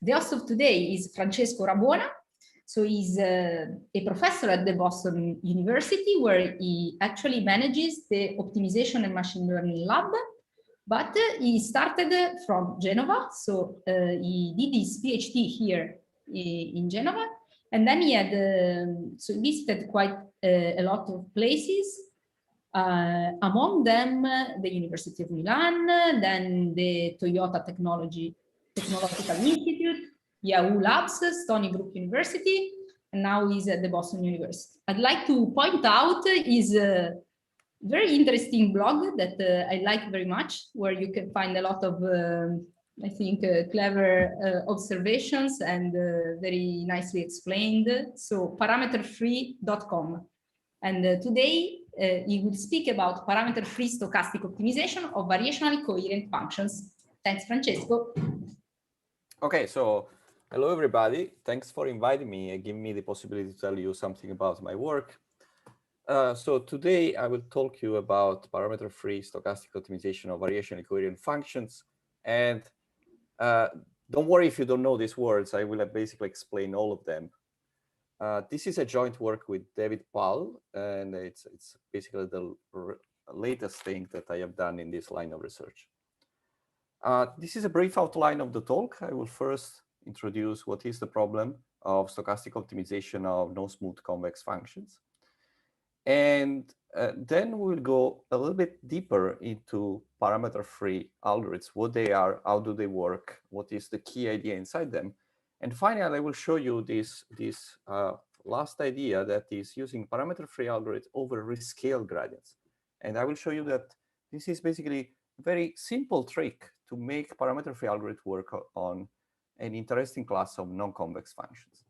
The host of today is Francesco Orabona. So he's a professor at the Boston University, where he actually manages the optimization and machine learning lab. But he started from Genova. So he did his PhD here in Genova. And then he had, so he visited quite a lot of places. Among them, the University of Milan, then the Toyota Technological Institute, Yahoo Labs, Stony Brook University, and now he's at the Boston University. I'd like to point out his very interesting blog that I like very much, where you can find a lot of, I think, clever observations and very nicely explained. So parameterfree.com. And today he will speak about parameter-free stochastic optimization of variationally coherent functions. Thanks, Francesco. Okay, so hello, everybody. Thanks for inviting me and giving me the possibility to tell you something about my work. So today I will talk to you about parameter-free stochastic optimization of variationally coherent functions. And don't worry if you don't know these words. I will basically explain all of them. This is a joint work with David Pal, and it's basically the latest thing that I have done in this line of research. This is a brief outline of the talk. I will first introduce what is the problem of stochastic optimization of non-smooth convex functions. And then we'll go a little bit deeper into parameter-free algorithms, what they are, how do they work, what is the key idea inside them. And finally, I will show you this last idea that is using parameter-free algorithms over rescale gradients. And I will show you that this is basically a very simple trick to make parameter-free algorithms work on an interesting class of non-convex functions.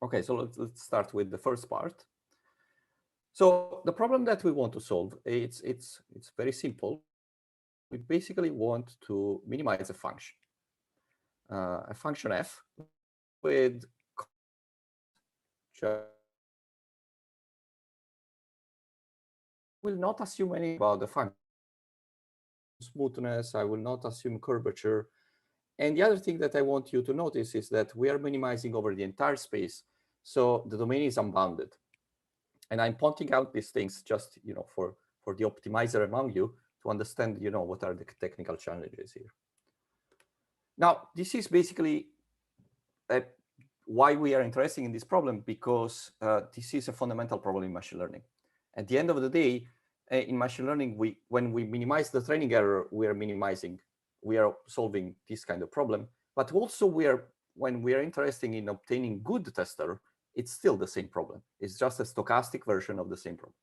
Okay, so let's start with the first part. So the problem that we want to solve, it's very simple. We basically want to minimize a function f with will not assume anything about the function smoothness. I will not assume curvature. And the other thing that I want you to notice is that we are minimizing over the entire space, so the domain is unbounded. And I'm pointing out these things just, for the optimizer among you to understand, what are the technical challenges here. Now, this is basically why we are interested in this problem, because this is a fundamental problem in machine learning. At the end of the day, in machine learning, when we minimize the training error, we are solving this kind of problem. But also, when we are interested in obtaining good tester, it's still the same problem. It's just a stochastic version of the same problem.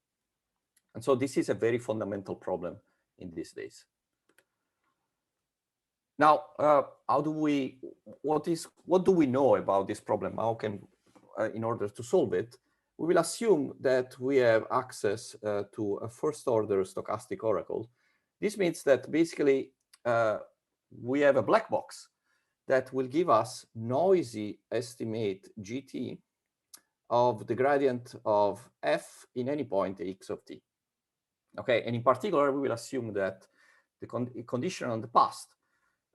And so this is a very fundamental problem in these days. Now, what do we know about this problem? How can, in order to solve it, we will assume that we have access to a first-order stochastic oracle. This means that basically we have a black box that will give us noisy estimate GT of the gradient of f in any point x of t. Okay, and in particular, we will assume that the condition on the past,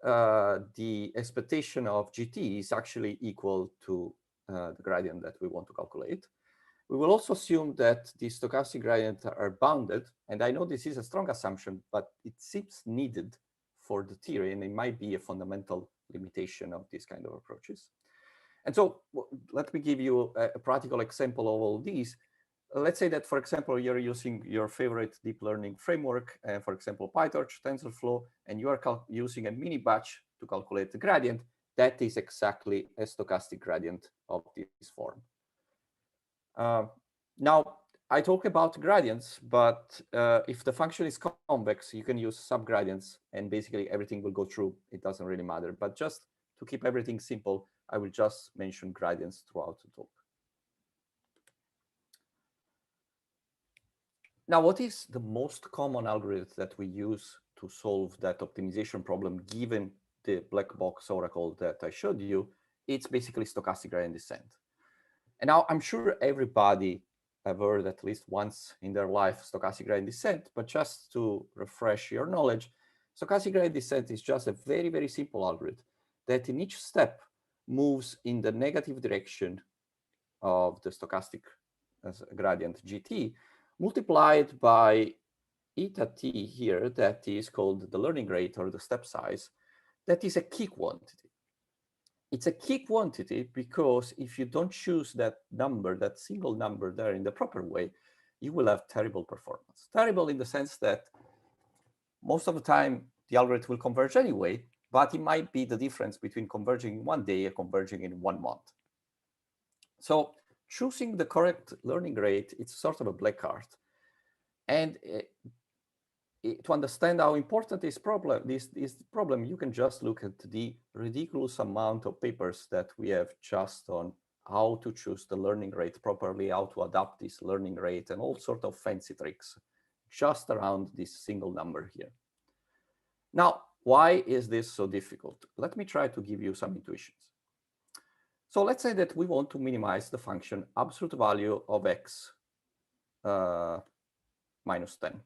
the expectation of GT is actually equal to the gradient that we want to calculate. We will also assume that the stochastic gradients are bounded. And I know this is a strong assumption, but it seems needed for the theory, and it might be a fundamental limitation of these kind of approaches. And so let me give you a practical example of all these. Let's say that, for example, you're using your favorite deep learning framework, for example, PyTorch, TensorFlow, and you are using a mini batch to calculate the gradient. That is exactly a stochastic gradient of this form. Now, I talk about gradients, but if the function is convex, you can use subgradients, and basically everything will go through. It doesn't really matter. But just to keep everything simple, I will just mention gradients throughout the talk. Now, what is the most common algorithm that we use to solve that optimization problem, given the black box oracle that I showed you? It's basically stochastic gradient descent. And now I'm sure everybody have heard at least once in their life stochastic gradient descent, but just to refresh your knowledge, stochastic gradient descent is just a very, very simple algorithm that in each step moves in the negative direction of the stochastic gradient gt, multiplied by eta t here, that is called the learning rate or the step size, that is a key quantity. It's a key quantity because if you don't choose that number, that single number there in the proper way, you will have terrible performance. Terrible in the sense that most of the time the algorithm will converge anyway, but it might be the difference between converging in 1 day and converging in 1 month. So choosing the correct learning rate, it's sort of a black art. And to understand how important this problem, you can just look at the ridiculous amount of papers that we have just on how to choose the learning rate properly, how to adapt this learning rate, and all sorts of fancy tricks just around this single number here. Now, why is this so difficult? Let me try to give you some intuitions. So let's say that we want to minimize the function absolute value of x minus 10.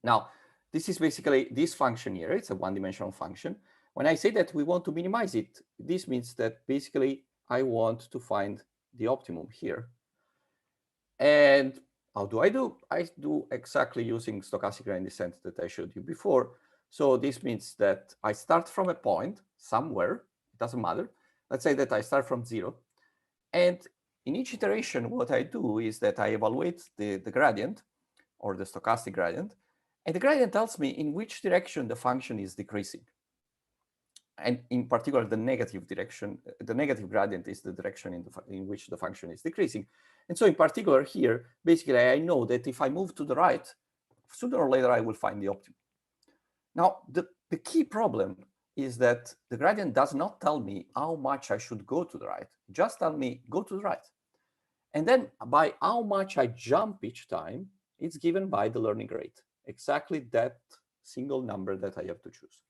Now, this is basically this function here. It's a one-dimensional function. When I say that we want to minimize it, this means that basically I want to find the optimum here. And how do? I do exactly using stochastic gradient descent that I showed you before. So this means that I start from a point somewhere, it doesn't matter. Let's say that I start from 0. And in each iteration, what I do is that I evaluate the gradient or the stochastic gradient. And the gradient tells me in which direction the function is decreasing. And in particular, the negative direction, the negative gradient is the direction in which the function is decreasing. And so in particular here, basically, I know that if I move to the right, sooner or later, I will find the optimum. Now, the key problem is that the gradient does not tell me how much I should go to the right. Just tell me, go to the right. And then by how much I jump each time, it's given by the learning rate. Exactly that single number that I have to choose.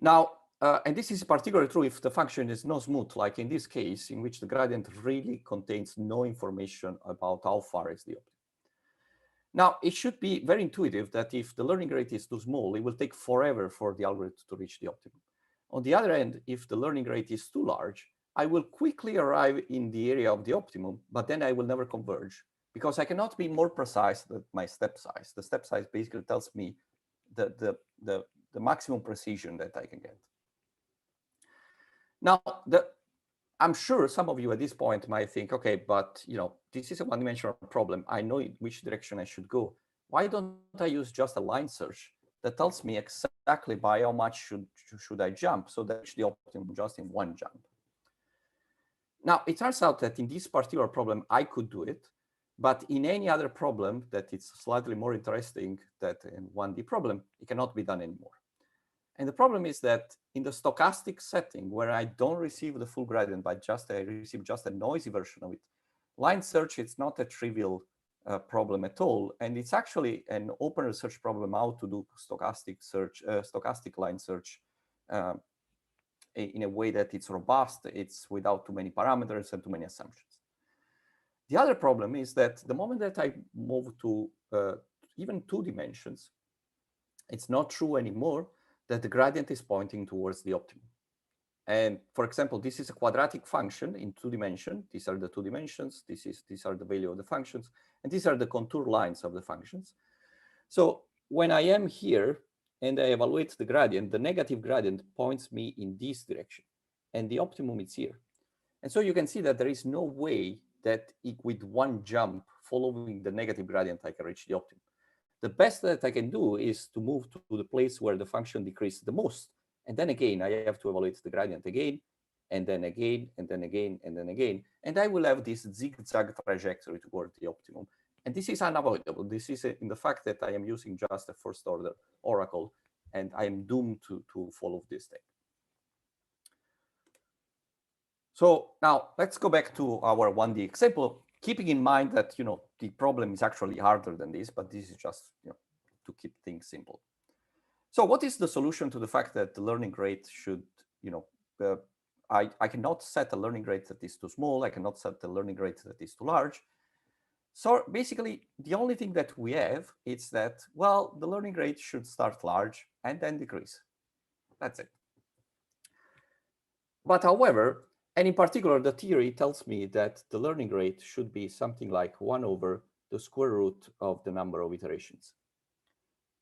Now, and this is particularly true if the function is no smooth, like in this case, in which the gradient really contains no information about how far is the optimum. Now, it should be very intuitive that if the learning rate is too small, it will take forever for the algorithm to reach the optimum. On the other hand, if the learning rate is too large, I will quickly arrive in the area of the optimum, but then I will never converge because I cannot be more precise than my step size. The step size basically tells me the maximum precision that I can get. Now, I'm sure some of you at this point might think, okay, but this is a one-dimensional problem. I know in which direction I should go. Why don't I use just a line search that tells me exactly by how much should I jump so that I reach the optimum just in one jump? Now, it turns out that in this particular problem, I could do it, but in any other problem that is slightly more interesting than in 1D problem, it cannot be done anymore. And the problem is that in the stochastic setting, where I don't receive the full gradient, but I receive just a noisy version of it, line search is not a trivial problem at all. And it's actually an open research problem how to do stochastic search, stochastic line search in a way that it's robust, it's without too many parameters and too many assumptions. The other problem is that the moment that I move to even 2 dimensions, it's not true anymore that the gradient is pointing towards the optimum. And for example, this is a quadratic function in 2 dimensions. These are the 2 dimensions. These are the value of the functions. And these are the contour lines of the functions. So when I am here and I evaluate the gradient, the negative gradient points me in this direction. And the optimum is here. And so you can see that there is no way that with one jump following the negative gradient, I can reach the optimum. The best that I can do is to move to the place where the function decreases the most. And then again, I have to evaluate the gradient again, and then again, and then again, and then again. And I will have this zigzag trajectory toward the optimum. And this is unavoidable. This is in the fact that I am using just a first order oracle, and I am doomed to follow this thing. So now let's go back to our 1D example, keeping in mind that the problem is actually harder than this, but this is just to keep things simple. So what is the solution to the fact that the learning rate should, I cannot set a learning rate that is too small, I cannot set the learning rate that is too large. So basically, the only thing that we have is that, well, the learning rate should start large and then decrease. That's it. But however, and in particular, the theory tells me that the learning rate should be something like 1 over the square root of the number of iterations.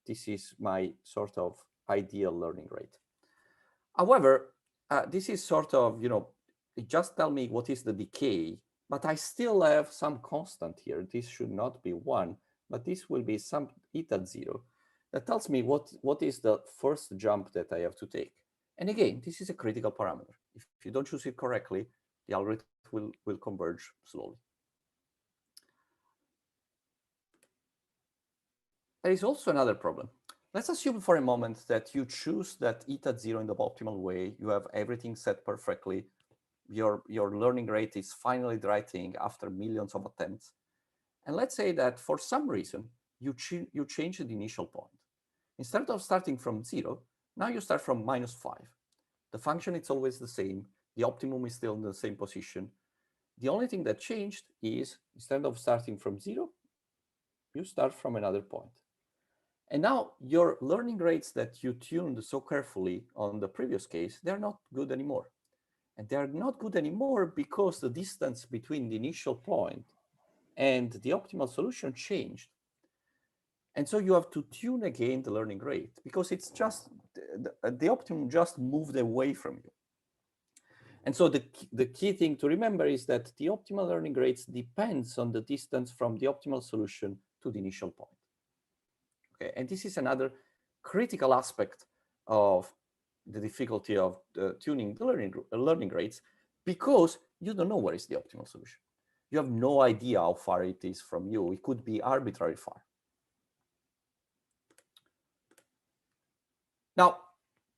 This is my sort of ideal learning rate. However, this is sort of, it just tell me what is the decay, but I still have some constant here. This should not be 1, but this will be some eta 0. That tells me what is the first jump that I have to take. And again, this is a critical parameter. If you don't choose it correctly, the algorithm will converge slowly. There is also another problem. Let's assume for a moment that you choose that eta 0 in the optimal way. You have everything set perfectly. Your learning rate is finally the right thing after millions of attempts. And let's say that for some reason, you change the initial point. Instead of starting from 0, now you start from -5. The function is always the same. The optimum is still in the same position. The only thing that changed is instead of starting from 0, you start from another point. And now your learning rates that you tuned so carefully on the previous case, they're not good anymore. And they're not good anymore because the distance between the initial point and the optimal solution changed. And so you have to tune again the learning rate because it's just, the optimum just moved away from you. And so the key thing to remember is that the optimal learning rates depends on the distance from the optimal solution to the initial point. Okay, and this is another critical aspect of the difficulty of tuning the learning rates because you don't know where is the optimal solution. You have no idea how far it is from you. It could be arbitrarily far. Now,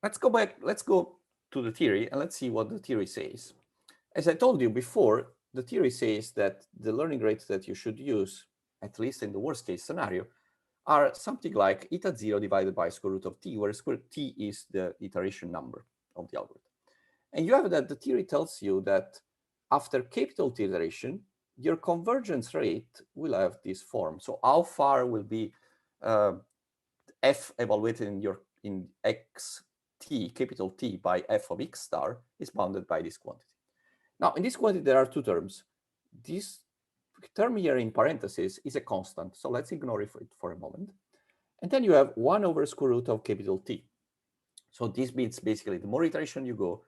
let's go back. Let's go to the theory and let's see what the theory says. As I told you before, the theory says that the learning rates that you should use, at least in the worst case scenario, are something like eta 0 divided by square root of t, where square t is the iteration number of the algorithm. And you have that the theory tells you that after capital T iteration, your convergence rate will have this form. So how far will be f evaluated in x t, capital T, by f of x star is bounded by this quantity. Now, in this quantity, there are two terms. This term here in parentheses is a constant. So let's ignore it for a moment. And then you have 1 over square root of capital T. So this means basically the more iteration you go,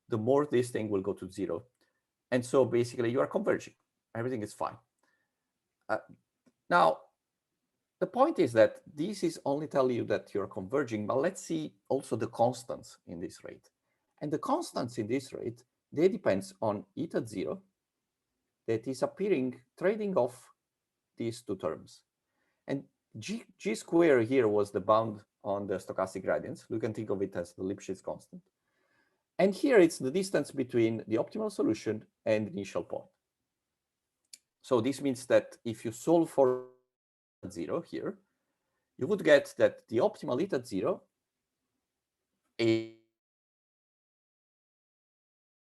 the more this thing will go to 0. And so basically you are converging. Everything is fine. Now, the point is that this is only telling you that you're converging, but let's see also the constants in this rate. And the constants in this rate, they depends on eta 0 that is appearing trading off these two terms. And G square here was the bound on the stochastic gradients. You can think of it as the Lipschitz constant. And here it's the distance between the optimal solution and the initial point. So this means that if you solve for 0 here, you would get that the optimal eta 0 is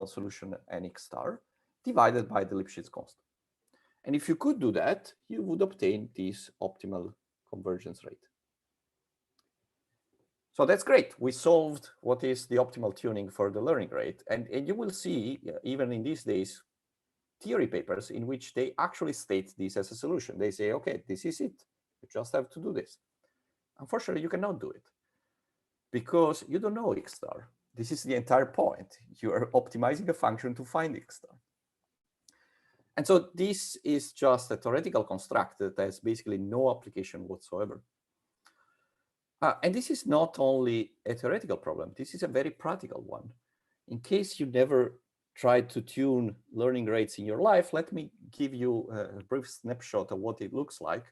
solution nx star divided by the Lipschitz constant. And if you could do that, you would obtain this optimal convergence rate. So that's great. We solved what is the optimal tuning for the learning rate. And you will see, even in these days, theory papers in which they actually state this as a solution. They say, okay, this is it. You just have to do this. Unfortunately, you cannot do it because you don't know x star. This is the entire point. You are optimizing a function to find x star. And so this is just a theoretical construct that has basically no application whatsoever. And this is not only a theoretical problem, this is a very practical one. In case you never tried to tune learning rates in your life, let me give you a brief snapshot of what it looks like.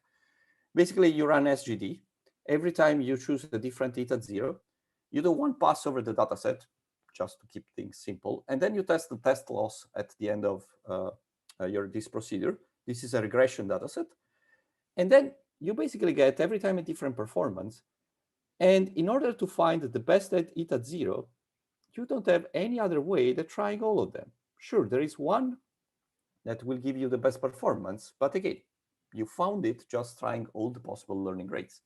Basically, you run SGD. Every time you choose a different eta 0, you do one pass over the data set, just to keep things simple. And then you test the test loss at the end of this procedure. This is a regression data set. And then you basically get every time a different performance. And in order to find the best at eta 0, you don't have any other way than trying all of them. Sure, there is one that will give you the best performance, but again, you found it just trying all the possible learning rates.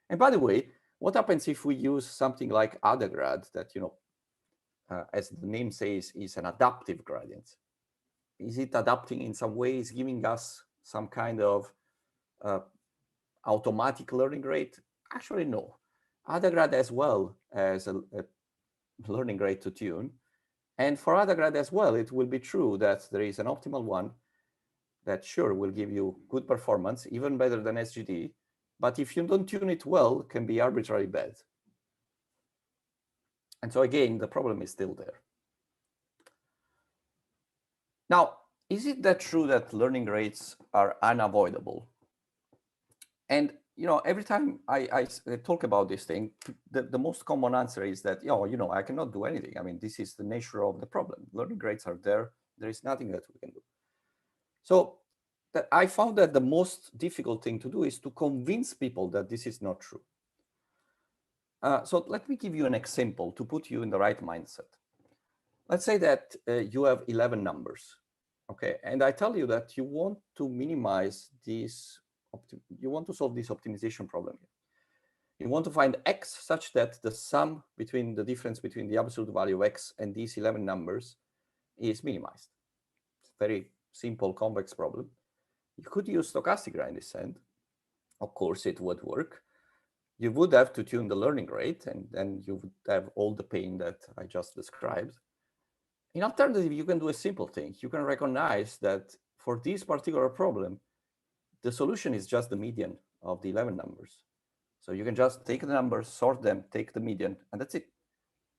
And by the way, what happens if we use something like AdaGrad that as the name says, is an adaptive gradient. Is it adapting in some way? Is giving us some kind of automatic learning rate? Actually, no. AdaGrad as well as a learning rate to tune. And for AdaGrad as well, it will be true that there is an optimal one that sure will give you good performance, even better than SGD. But if you don't tune it well, it can be arbitrarily bad. And so again, the problem is still there. Now, is it that true that learning rates are unavoidable? And every time I talk about this thing, the most common answer is that, I cannot do anything. I mean, this is the nature of the problem. Learning rates are there. There is nothing that we can do. So I found that the most difficult thing to do is to convince people that this is not true. So let me give you an example to put you in the right mindset. Let's say that you have 11 numbers, okay? And I tell you that you want to minimize this, you want to solve this optimization problem. You want to find x such that the sum between the difference between the absolute value of x and these 11 numbers is minimized. It's a very simple convex problem. You could use stochastic in this end. Of course, it would work. You would have to tune the learning rate, and then you would have all the pain that I just described. In alternative, you can do a simple thing. You can recognize that for this particular problem, the solution is just the median of the 11 numbers. So you can just take the numbers, sort them, take the median, and that's it.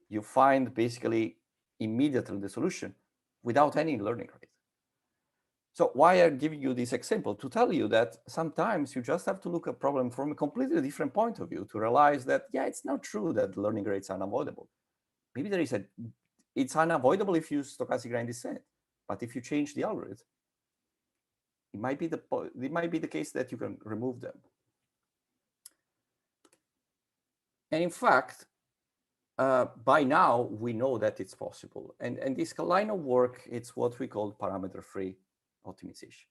You find basically immediately the solution without any learning rate. So why I'm giving you this example? To tell you that sometimes you just have to look at a problem from a completely different point of view to realize that, yeah, it's not true that learning rates are unavoidable. Maybe there is it's unavoidable if you use stochastic gradient descent, but if you change the algorithm, it might be the case that you can remove them. And in fact, by now we know that it's possible. And this line of work, it's what we call parameter-free optimization.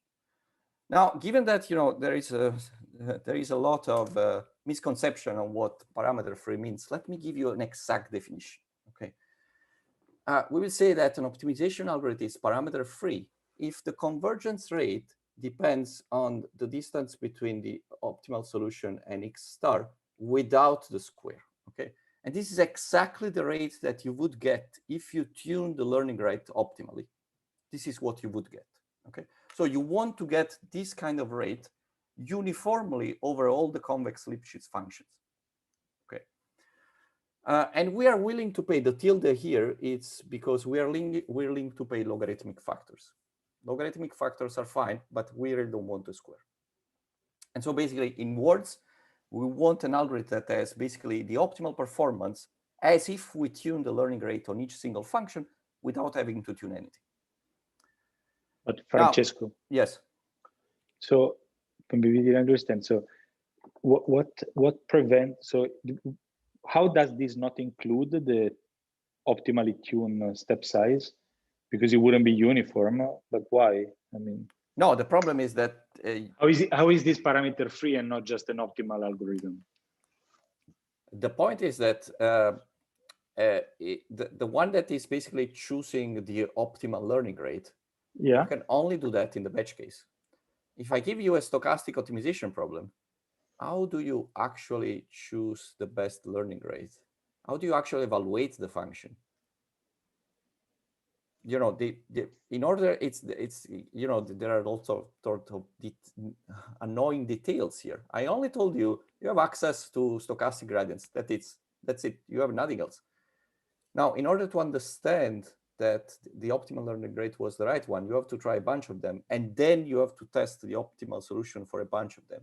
Now, given that there is a lot of misconception on what parameter-free means, let me give you an exact definition. Okay, we will say that an optimization algorithm is parameter-free if the convergence rate depends on the distance between the optimal solution and x star without the square. Okay, and this is exactly the rate that you would get if you tune the learning rate optimally. This is what you would get. Okay, so you want to get this kind of rate uniformly over all the convex Lipschitz functions. Okay, and we are willing to pay the tilde here. It's because we're willing to pay logarithmic factors. Logarithmic factors are fine, but we really don't want to square. And so basically, in words, we want an algorithm that has basically the optimal performance as if we tune the learning rate on each single function without having to tune anything. But Francesco. Now, yes. So maybe we didn't understand. So what prevents? So how does this not include the optimally tuned step size? Because it wouldn't be uniform. But why? I mean. No, the problem is that how is this parameter free and not just an optimal algorithm? The point is that the one that is basically choosing the optimal learning rate, yeah, you can only do that in the batch case. If I give you a stochastic optimization problem, how do you actually choose the best learning rate? How do you actually evaluate the function? In order, there are also sort of annoying details here. I only told you have access to stochastic gradients. That's it. You have nothing else. Now, in order to understand that the optimal learning rate was the right one, you have to try a bunch of them, and then you have to test the optimal solution for a bunch of them.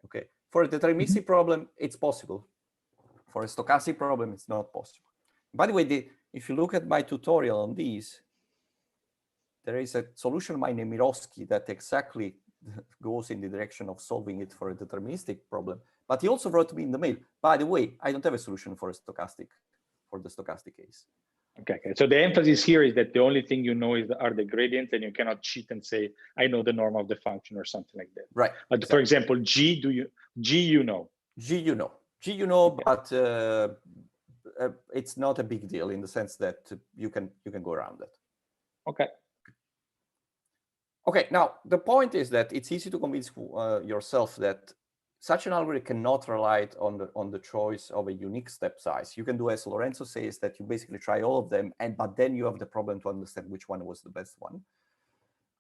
Okay. For a deterministic problem, it's possible. For a stochastic problem, it's not possible. By the way, if you look at my tutorial on these, there is a solution by Nemirovsky that exactly goes in the direction of solving it for a deterministic problem. But he also wrote me in the mail, by the way, I don't have a solution for the stochastic case. Okay. So the emphasis here is that the only thing you know are the gradients, and you cannot cheat and say, I know the norm of the function or something like that. Right. But exactly. For example, G you know. G you know, okay. but it's not a big deal in the sense that you can go around it. Okay. Okay, now the point is that it's easy to convince yourself that such an algorithm cannot rely on the choice of a unique step size. You can do as Lorenzo says, that you basically try all of them, but then you have the problem to understand which one was the best one.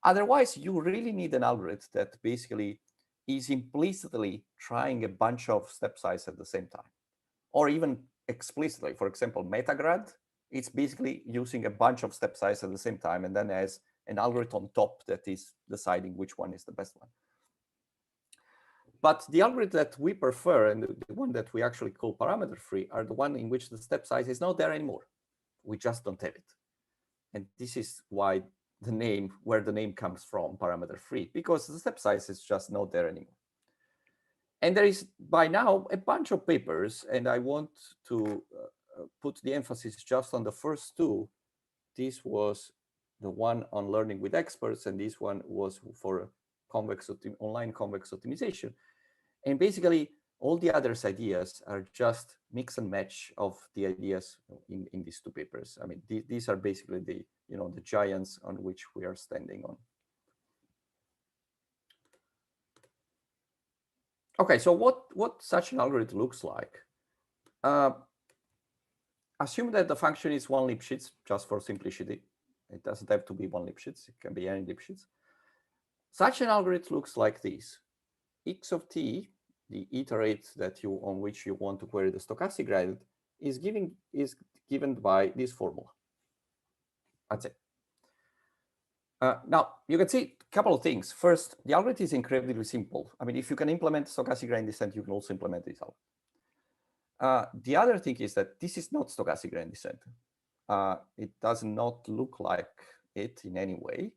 Otherwise, you really need an algorithm that basically is implicitly trying a bunch of step size at the same time, or even explicitly. For example, MetaGrad, it's basically using a bunch of step size at the same time, and then has an algorithm on top that is deciding which one is the best one. But the algorithm that we prefer, and the one that we actually call parameter free, are the one in which the step size is not there anymore. We just don't have it. And this is why the name, where the name comes from, parameter free, because the step size is just not there anymore. And there is by now a bunch of papers, and I want to put the emphasis just on the first two. This was the one on learning with experts, and this one was for online convex optimization. And basically, all the other ideas are just mix and match of the ideas in these two papers. I mean, these are basically the the giants on which we are standing on. Okay, so what such an algorithm looks like? Assume that the function is one Lipschitz, just for simplicity. It doesn't have to be one Lipschitz. It can be any Lipschitz. Such an algorithm looks like this. X of t, the iterate on which you want to query the stochastic gradient, is given by this formula. That's it. Now, you can see a couple of things. First, the algorithm is incredibly simple. I mean, if you can implement stochastic gradient descent, you can also implement this algorithm. The other thing is that this is not stochastic gradient descent. It does not look like it in any way.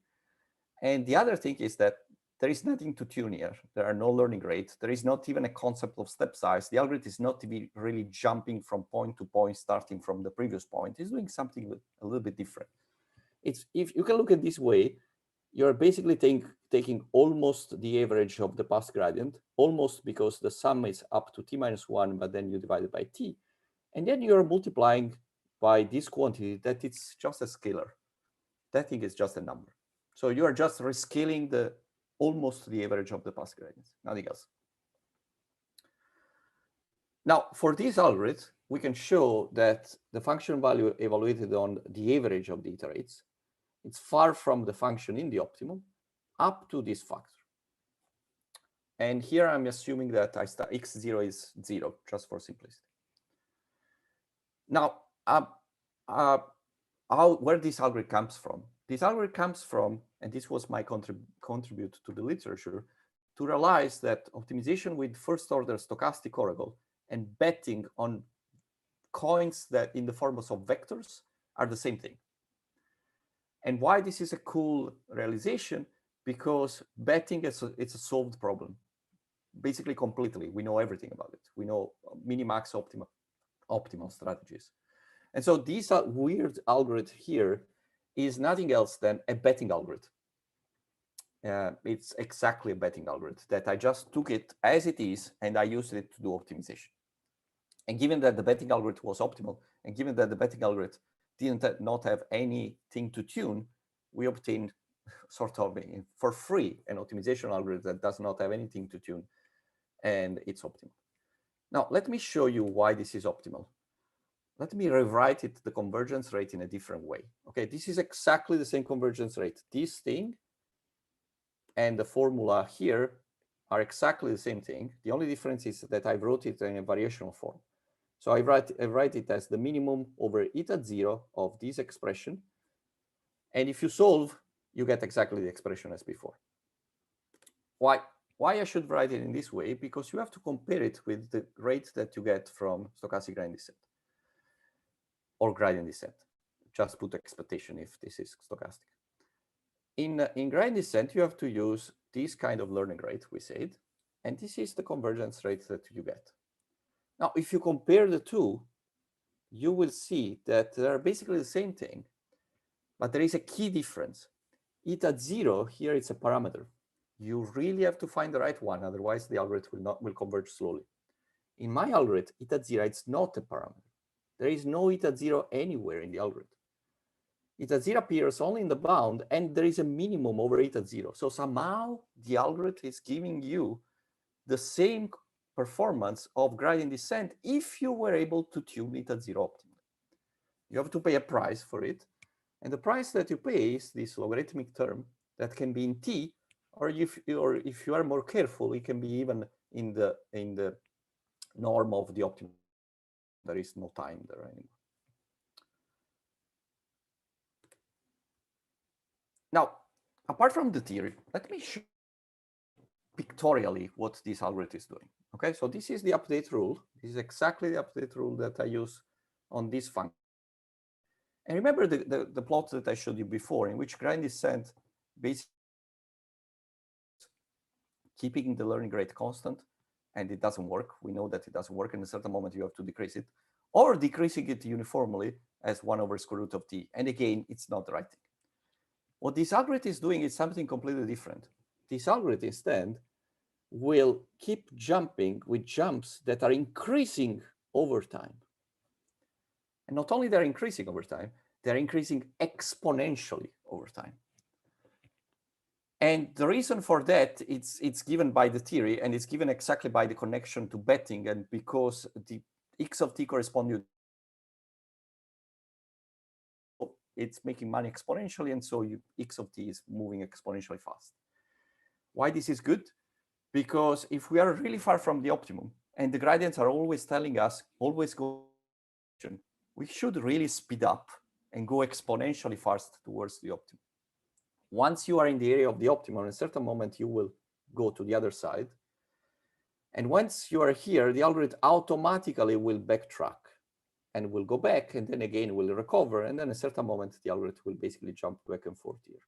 And the other thing is that there is nothing to tune here. There are no learning rates. There is not even a concept of step size. The algorithm is not really jumping from point to point, starting from the previous point. It's doing something a little bit different. If you can look at it this way, you're basically taking almost the average of the past gradient, almost because the sum is up to t-1, but then you divide it by t. And then you're multiplying by this quantity that it's just a scalar. That thing is just a number. So you are just rescaling almost the average of the past gradients, nothing else. Now, for this algorithm, we can show that the function value evaluated on the average of the iterates, it's far from the function in the optimum up to this factor. And here I'm assuming that x0 is 0, just for simplicity. Now, where this algorithm comes from? This algorithm comes from, and this was my contribute to the literature, to realize that optimization with first-order stochastic oracle and betting on coins that in the forms of vectors are the same thing. And why this is a cool realization? Because betting it's a solved problem, basically completely. We know everything about it. We know minimax optimal strategies. And so this weird algorithm here is nothing else than a betting algorithm. It's exactly a betting algorithm that I just took it as it is and I used it to do optimization. And given that the betting algorithm was optimal, and given that the betting algorithm did not have anything to tune, we obtained sort of for free an optimization algorithm that does not have anything to tune, and it's optimal. Now, let me show you why this is optimal. Let me rewrite the convergence rate in a different way. Okay, this is exactly the same convergence rate. This thing and the formula here are exactly the same thing. The only difference is that I wrote it in a variational form. So I write it as the minimum over eta 0 of this expression. And if you solve, you get exactly the expression as before. Why I should write it in this way? Because you have to compare it with the rate that you get from stochastic gradient descent or gradient descent. Just put expectation if this is stochastic. In gradient descent, you have to use this kind of learning rate, we said, and this is the convergence rate that you get. Now, if you compare the two, you will see that they are basically the same thing, but there is a key difference. Eta 0 here, it's a parameter. You really have to find the right one, otherwise the algorithm will converge slowly. In my algorithm, eta 0, it's not a parameter. There is no eta 0 anywhere in the algorithm. Eta 0 appears only in the bound, and there is a minimum over eta 0. So somehow the algorithm is giving you the same performance of gradient descent if you were able to tune eta 0 optimally. You have to pay a price for it. And the price that you pay is this logarithmic term that can be in t, or if you are more careful, it can be even in the norm of the optimum. There is no time there anymore. Now, apart from the theory, let me show pictorially what this algorithm is doing. Okay, so this is the update rule. This is exactly the update rule that I use on this function. And remember the plot that I showed you before, in which gradient descent basically keeping the learning rate constant, and it doesn't work. We know that it doesn't work. In a certain moment, you have to decrease it, or decreasing it uniformly as 1 over square root of t. And again, it's not the right thing. What this algorithm is doing is something completely different. This algorithm instead will keep jumping with jumps that are increasing over time. And not only they're increasing over time, they're increasing exponentially over time. And the reason for that, it's given by the theory, and it's given exactly by the connection to betting, and because the x of t corresponding, it's making money exponentially, and so x of t is moving exponentially fast. Why this is good? Because if we are really far from the optimum, and the gradients are always telling us, always go, we should really speed up and go exponentially fast towards the optimum. Once you are in the area of the optimum, at a certain moment, you will go to the other side. And once you are here, the algorithm automatically will backtrack and will go back, and then again will recover. And then at a certain moment, the algorithm will basically jump back and forth here.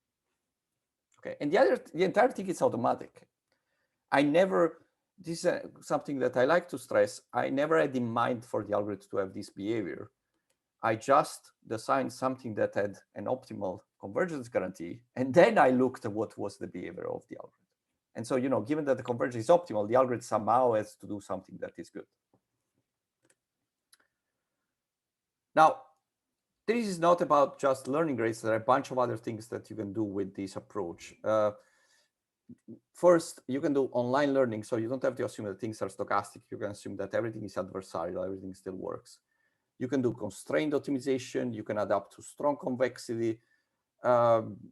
Okay, and the entire thing is automatic. This is something that I like to stress. I never had in mind for the algorithm to have this behavior. I just designed something that had an optimal convergence guarantee, and then I looked at what was the behavior of the algorithm. And so, given that the convergence is optimal, the algorithm somehow has to do something that is good. Now, this is not about just learning rates. There are a bunch of other things that you can do with this approach. First, you can do online learning, so you don't have to assume that things are stochastic. You can assume that everything is adversarial, everything still works. You can do constrained optimization. You can adapt to strong convexity.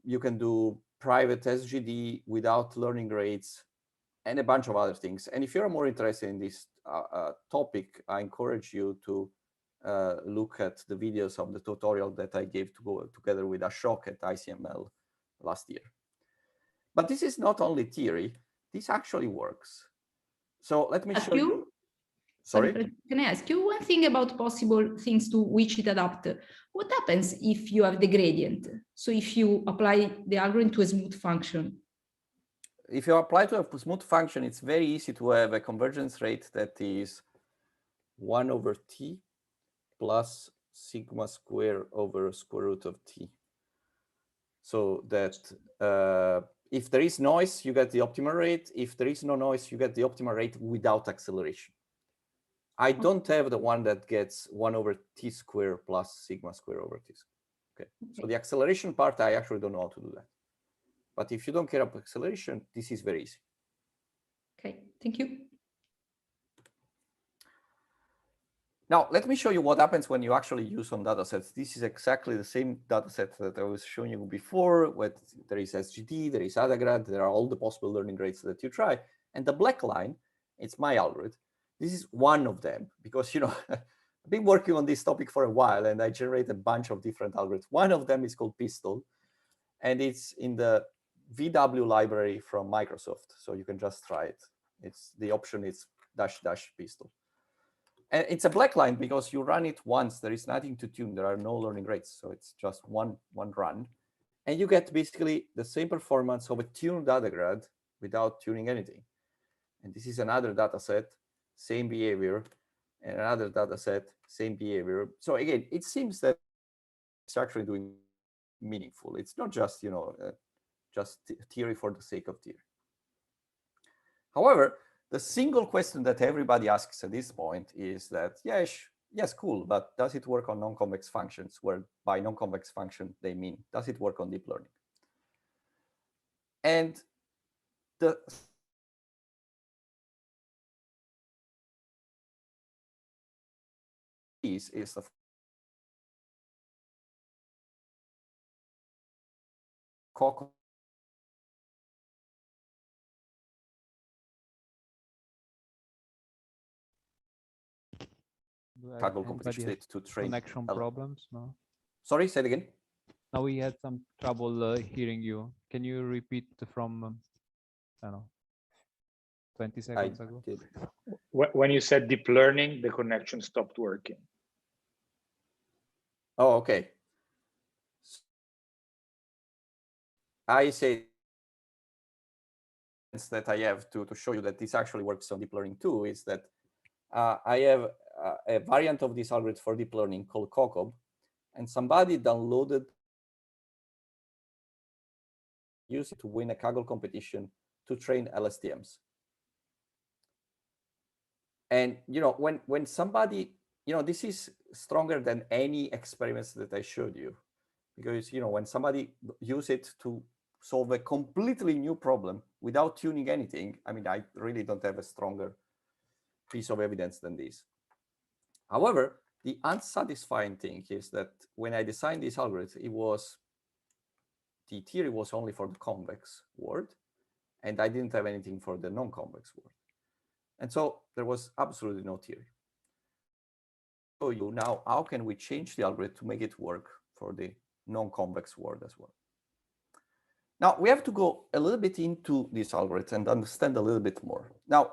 You can do private SGD without learning rates, and a bunch of other things. And if you're more interested in this topic, I encourage you to look at the videos of the tutorial that I gave together with Ashok at ICML last year. But this is not only theory. This actually works. So let me show you. Sorry? Can I ask you one thing about possible things to which it adapts? What happens if you have the gradient? So if you apply the algorithm to a smooth function? If you apply to a smooth function, it's very easy to have a convergence rate that is 1 over t plus sigma square over square root of t. So that if there is noise, you get the optimal rate. If there is no noise, you get the optimal rate without acceleration. I don't have the one that gets 1 over t square plus sigma square over t square. Okay. So the acceleration part, I actually don't know how to do that. But if you don't care about acceleration, this is very easy. Okay, thank you. Now, let me show you what happens when you actually use some data sets. This is exactly the same data set that I was showing you before. Where there is SGD, there is ADAGRAD, there are all the possible learning rates that you try. And the black line, it's my algorithm. This is one of them because, I've been working on this topic for a while, and I generate a bunch of different algorithms. One of them is called Pistol, and it's in the VW library from Microsoft. So you can just try it. The option is -- Pistol. And it's a black line because you run it once. There is nothing to tune. There are no learning rates. So it's just one run. And you get basically the same performance of a tuned ADAGRAD without tuning anything. And this is another data set, same behavior, and another data set, same behavior. So again, it seems that it's actually doing meaningful. It's not just, just theory for the sake of theory. However, the single question that everybody asks at this point is that, yes, yes, cool, but does it work on non-convex functions, where by non-convex function they mean, does it work on deep learning? And the is the Kaggle competition to train connection problems. No, sorry, say it again. now we had some trouble hearing you. Can you repeat from I don't know, 20 seconds ago? Did. When you said deep learning, the connection stopped working. Oh, okay. I say that I have to show you that this actually works on deep learning too is that I have a variant of this algorithm for deep learning called COCOB, and somebody downloaded, used it to win a Kaggle competition to train LSTMs. And when somebody, this is stronger than any experiments that I showed you, because when somebody use it to solve a completely new problem without tuning anything, I mean, I really don't have a stronger piece of evidence than this. However, the unsatisfying thing is that when I designed this algorithm, the theory was only for the convex world, and I didn't have anything for the non-convex world. And so there was absolutely no theory. So now, how can we change the algorithm to make it work for the non-convex world as well? Now, we have to go a little bit into this algorithm and understand a little bit more. Now,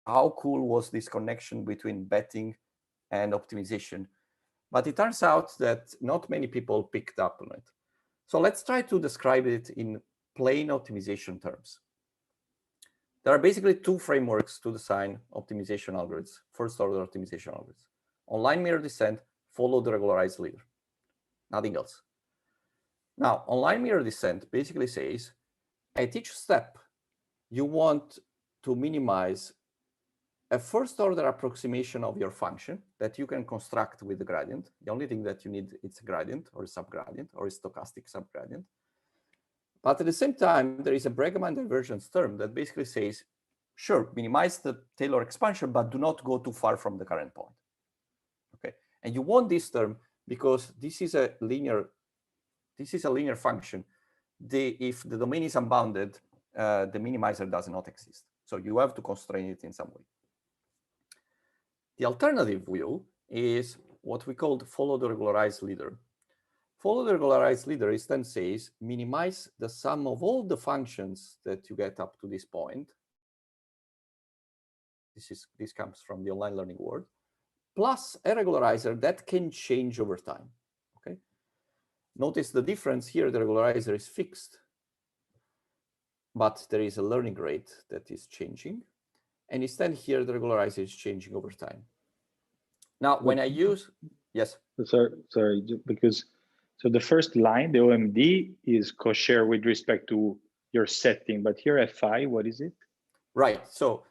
how cool was this connection between betting and optimization? But it turns out that not many people picked up on it. So let's try to describe it in plain optimization terms. There are basically two frameworks to design optimization algorithms, first-order optimization algorithms. On-line mirror descent, follow the regularized leader, nothing else. Now, on-line mirror descent basically says, at each step, you want to minimize a first-order approximation of your function that you can construct with the gradient. The only thing that you need is a gradient or a subgradient or a stochastic subgradient. But at the same time, there is a Bregman divergence term that basically says, sure, minimize the Taylor expansion, but do not go too far from the current point. Okay, and you want this term because this is a linear function. If the domain is unbounded, the minimizer does not exist. So you have to constrain it in some way. The alternative view is what we call follow the regularized leader. Follow the regularized leader then says minimize the sum of all the functions that you get up to this point. This comes from the online learning world, plus a regularizer that can change over time. Okay. Notice the difference here, the regularizer is fixed, but there is a learning rate that is changing. And instead here, the regularizer is changing over time. Now, when I use, yes. Sorry, because so the first line, the OMD is co-share with respect to your setting, but here FI, what is it? Right, so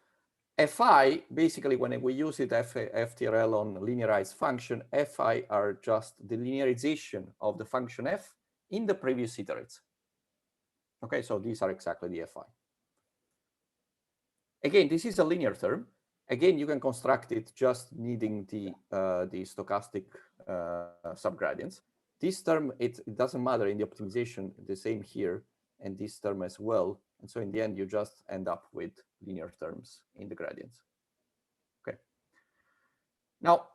FI, basically when we use it FTRL on linearized function, FI are just the linearization of the function F in the previous iterates. Okay, so these are exactly the FI. Again, this is a linear term. Again, you can construct it just needing the stochastic subgradients. This term, it doesn't matter in the optimization, the same here, and this term as well. And so in the end, you just end up with linear terms in the gradients. Okay. Now,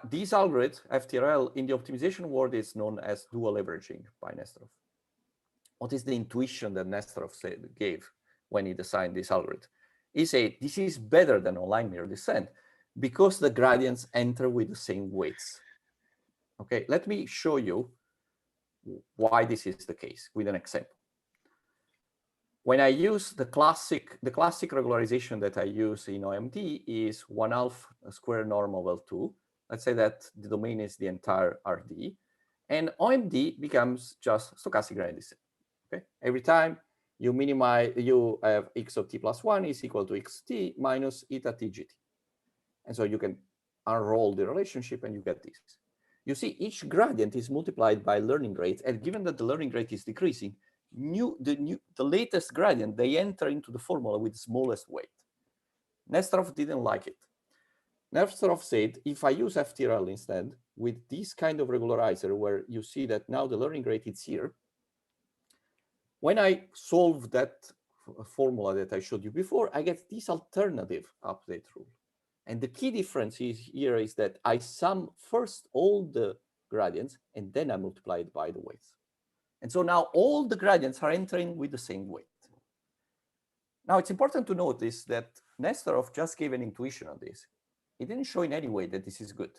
this algorithm, FTRL, in the optimization world is known as dual averaging by Nesterov. What is the intuition that Nesterov gave when he designed this algorithm? He said, this is better than online mirror descent because the gradients enter with the same weights. Okay, let me show you why this is the case with an example. When I use the classic regularization that I use in OMD is 1/2 square norm of L2. Let's say that the domain is the entire RD, and OMD becomes just stochastic gradient descent. Okay, every time you minimize, you have x of t plus 1 is equal to xt minus eta tgt. And so you can unroll the relationship and you get this. You see, each gradient is multiplied by learning rate, and given that the learning rate is decreasing, the latest gradient, they enter into the formula with the smallest weight. Nesterov didn't like it. Nesterov said, if I use FTRL instead with this kind of regularizer where you see that now the learning rate is here, when I solve that formula that I showed you before, I get this alternative update rule. And the key difference here is that I sum first all the gradients and then I multiply it by the weights. And so now all the gradients are entering with the same weight. Now it's important to notice that Nesterov just gave an intuition on this. He didn't show in any way that this is good.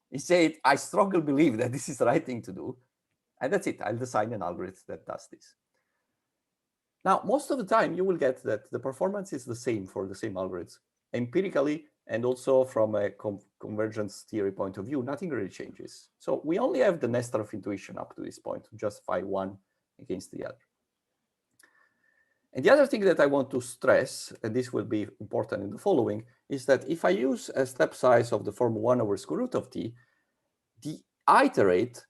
He said, I strongly believe that this is the right thing to do. And that's it. I'll design an algorithm that does this. Now, most of the time, you will get that the performance is the same for the same algorithms. Empirically, and also from a convergence theory point of view, nothing really changes. So we only have the Nesterov intuition up to this point to justify one against the other. And the other thing that I want to stress, and this will be important in the following, is that if I use a step size of the form 1 over square root of t, the iterate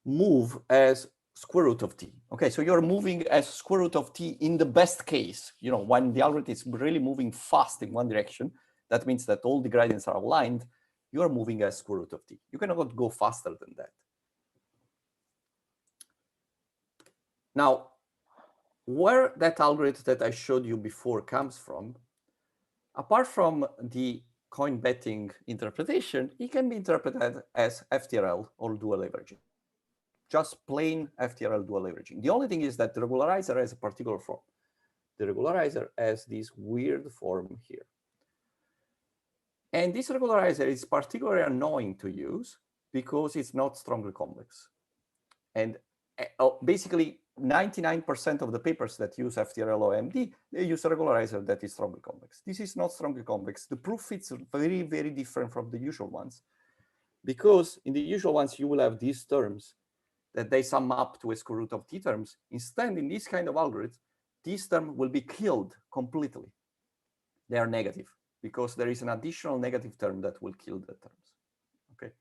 move as square root of t. Okay, so you're moving as square root of t in the best case. You know, when the algorithm is really moving fast in one direction, that means that all the gradients are aligned, you are moving as square root of t. You cannot go faster than that. Now, where that algorithm that I showed you before comes from, apart from the coin betting interpretation, it can be interpreted as FTRL or dual averaging. Just plain FTRL dual averaging. The only thing is that the regularizer has a particular form. The regularizer has this weird form here. And this regularizer is particularly annoying to use because it's not strongly convex. And basically 99% of the papers that use FTRL or MD, they use a regularizer that is strongly convex. This is not strongly convex. The proof is very, very different from the usual ones, because in the usual ones, you will have these terms that they sum up to a square root of t terms. Instead, in this kind of algorithm, these terms will be killed completely. They are negative because there is an additional negative term that will kill the terms. Okay.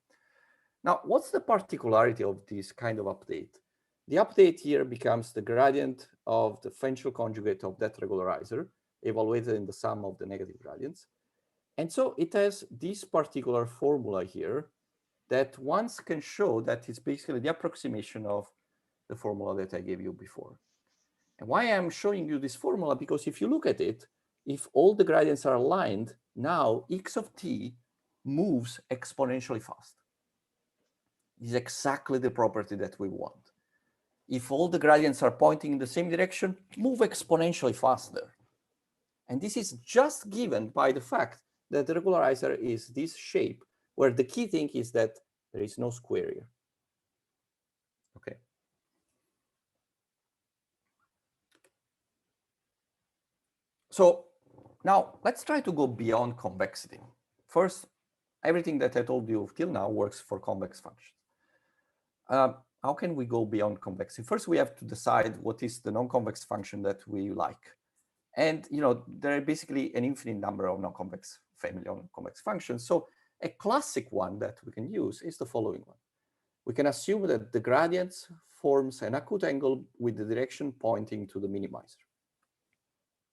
Now, what's the particularity of this kind of update? The update here becomes the gradient of the French conjugate of that regularizer, evaluated in the sum of the negative gradients. And so it has this particular formula here that once can show that it's basically the approximation of the formula that I gave you before. And why I'm showing you this formula, because if you look at it, if all the gradients are aligned, now x of t moves exponentially fast. This is exactly the property that we want. If all the gradients are pointing in the same direction, move exponentially faster. And this is just given by the fact that the regularizer is this shape, where the key thing is that there is no square here. Okay. So now let's try to go beyond convexity. First, everything that I told you till now works for convex functions. How can we go beyond convexity? First, we have to decide what is the non-convex function that we like. And there are basically an infinite number of non-convex family of non-convex functions. So a classic one that we can use is the following one. We can assume that the gradient forms an acute angle with the direction pointing to the minimizer.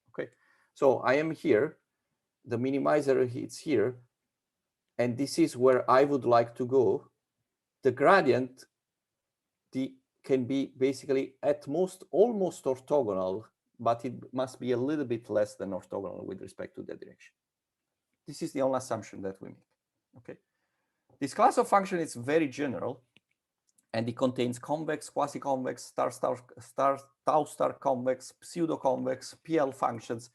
Okay, so I am here, the minimizer is here, and this is where I would like to go. The gradient can be basically at most almost orthogonal, but it must be a little bit less than orthogonal with respect to the direction. This is the only assumption that we make. Okay, this class of function is very general, and it contains convex, quasi-convex, tau-star convex, pseudo-convex, PL functions,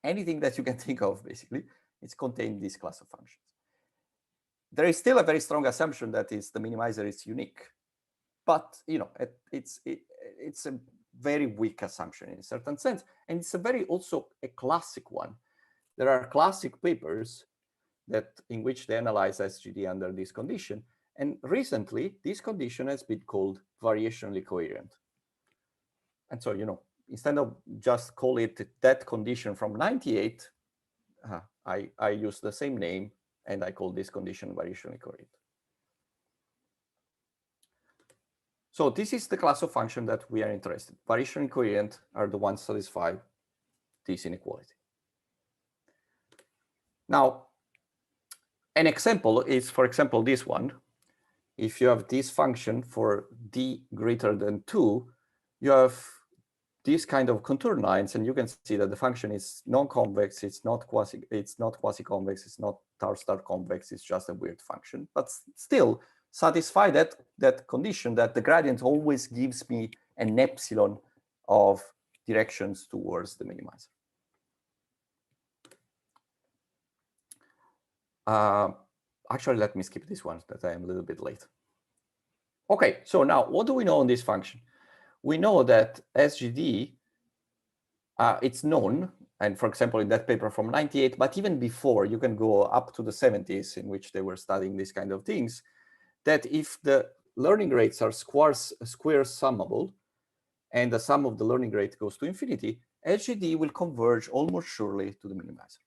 anything that you can think of, basically, it's contained in this class of functions. There is still a very strong assumption that the minimizer is unique, but it's a very weak assumption in a certain sense, and it's also a classic one. There are classic papers in which they analyze SGD under this condition, and recently this condition has been called variationally coherent. And so instead of just call it that condition from '98, I use the same name and I call this condition variationally coherent. So this is the class of function that we are interested in. Variationally coherent are the ones satisfy this inequality. Now, an example is, for example, this one. If you have this function for d greater than 2, you have these kind of contour lines, and you can see that the function is non-convex, it's not quasi-convex, it's not star convex, it's just a weird function, but still satisfy that condition that the gradient always gives me an epsilon of directions towards the minimizer. Actually, let me skip this one, that I am a little bit late. Okay, so now what do we know on this function? We know that SGD, it's known, and for example, in that paper from 98, but even before, you can go up to the 70s in which they were studying these kind of things, that if the learning rates are square summable, and the sum of the learning rate goes to infinity, SGD will converge almost surely to the minimizer.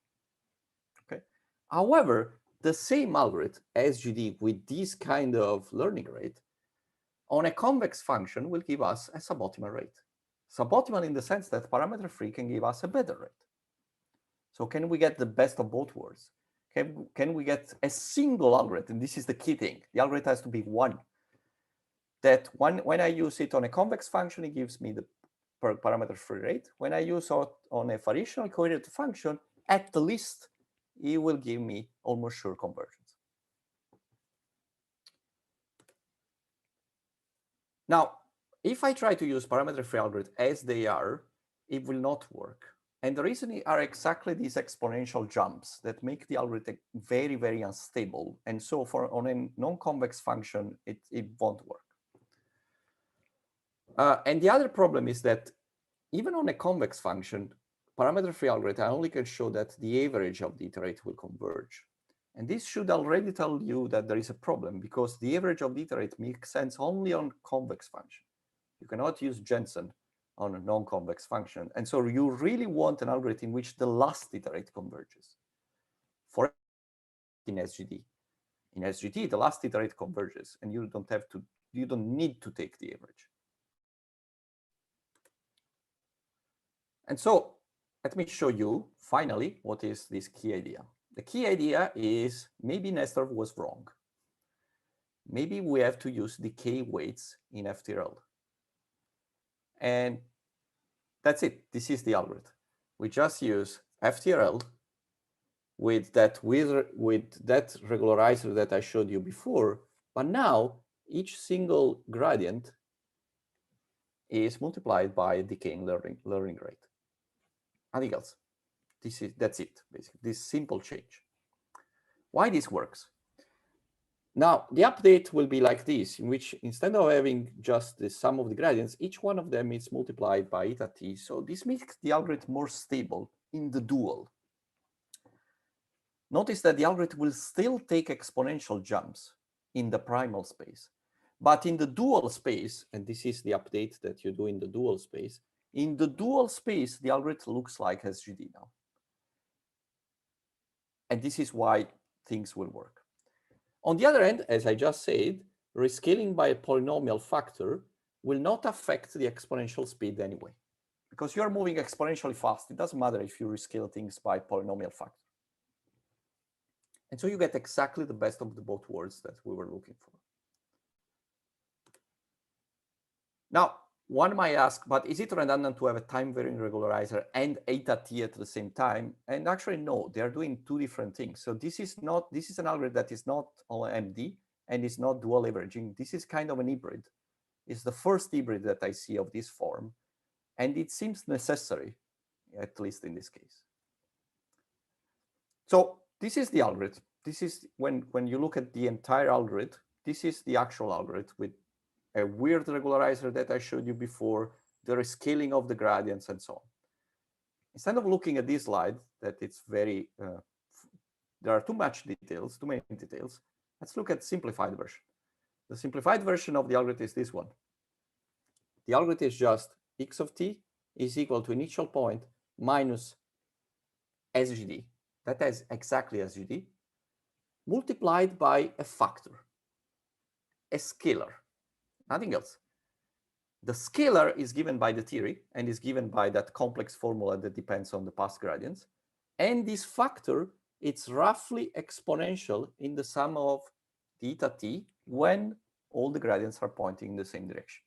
Okay. However, the same algorithm, SGD, with this kind of learning rate, on a convex function will give us a suboptimal rate. Suboptimal in the sense that parameter free can give us a better rate. So can we get the best of both worlds? Can we get a single algorithm? This is the key thing. The algorithm has to be one. That when I use it on a convex function, it gives me the parameter free rate. When I use it on a variational coherent function, at the least, it will give me almost sure convergence. Now, if I try to use parameter-free algorithms as they are, it will not work. And the reason are exactly these exponential jumps that make the algorithm very, very unstable. And so on a non-convex function, it won't work. And the other problem is that even on a convex function, parameter-free algorithm, I only can show that the average of the iterate will converge. And this should already tell you that there is a problem, because the average of the iterate makes sense only on convex function. You cannot use Jensen on a non-convex function. And so you really want an algorithm in which the last iterate converges. For in SGD. In SGD, the last iterate converges, and you don't need to take the average. And so let me show you finally what is this key idea. The key idea is maybe Nestor was wrong. Maybe we have to use decay weights in FTRL. And that's it. This is the algorithm. We just use FTRL with that regularizer that I showed you before. But now each single gradient is multiplied by decaying learning rate. Nothing else. That's it, basically, this simple change. Why this works? Now, the update will be like this, in which instead of having just the sum of the gradients, each one of them is multiplied by eta t. So this makes the algorithm more stable in the dual. Notice that the algorithm will still take exponential jumps in the primal space. But in the dual space, and this is the update that you do in the dual space, in the dual space, the algorithm looks like SGD now. And this is why things will work. On the other hand, as I just said, rescaling by a polynomial factor will not affect the exponential speed anyway, because you're moving exponentially fast. It doesn't matter if you rescale things by polynomial factor. And so you get exactly the best of the both worlds that we were looking for. Now, one might ask, but is it redundant to have a time-varying regularizer and eta t at the same time? And actually, no, they are doing two different things. So this is an algorithm that is not on MD and is not dual averaging. This is kind of an hybrid. It's the first hybrid that I see of this form. And it seems necessary, at least in this case. So this is the algorithm. This is when you look at the entire algorithm, this is the actual algorithm with a weird regularizer that I showed you before, the rescaling of the gradients and so on. Instead of looking at this slide, that it's very, there are too many details, let's look at the simplified version. The simplified version of the algorithm is this one. The algorithm is just x of t is equal to initial point minus SGD. That is exactly SGD. multiplied by a factor, a scalar, nothing else. The scalar is given by the theory and is given by that complex formula that depends on the path gradients. And this factor, it's roughly exponential in the sum of theta t when all the gradients are pointing in the same direction.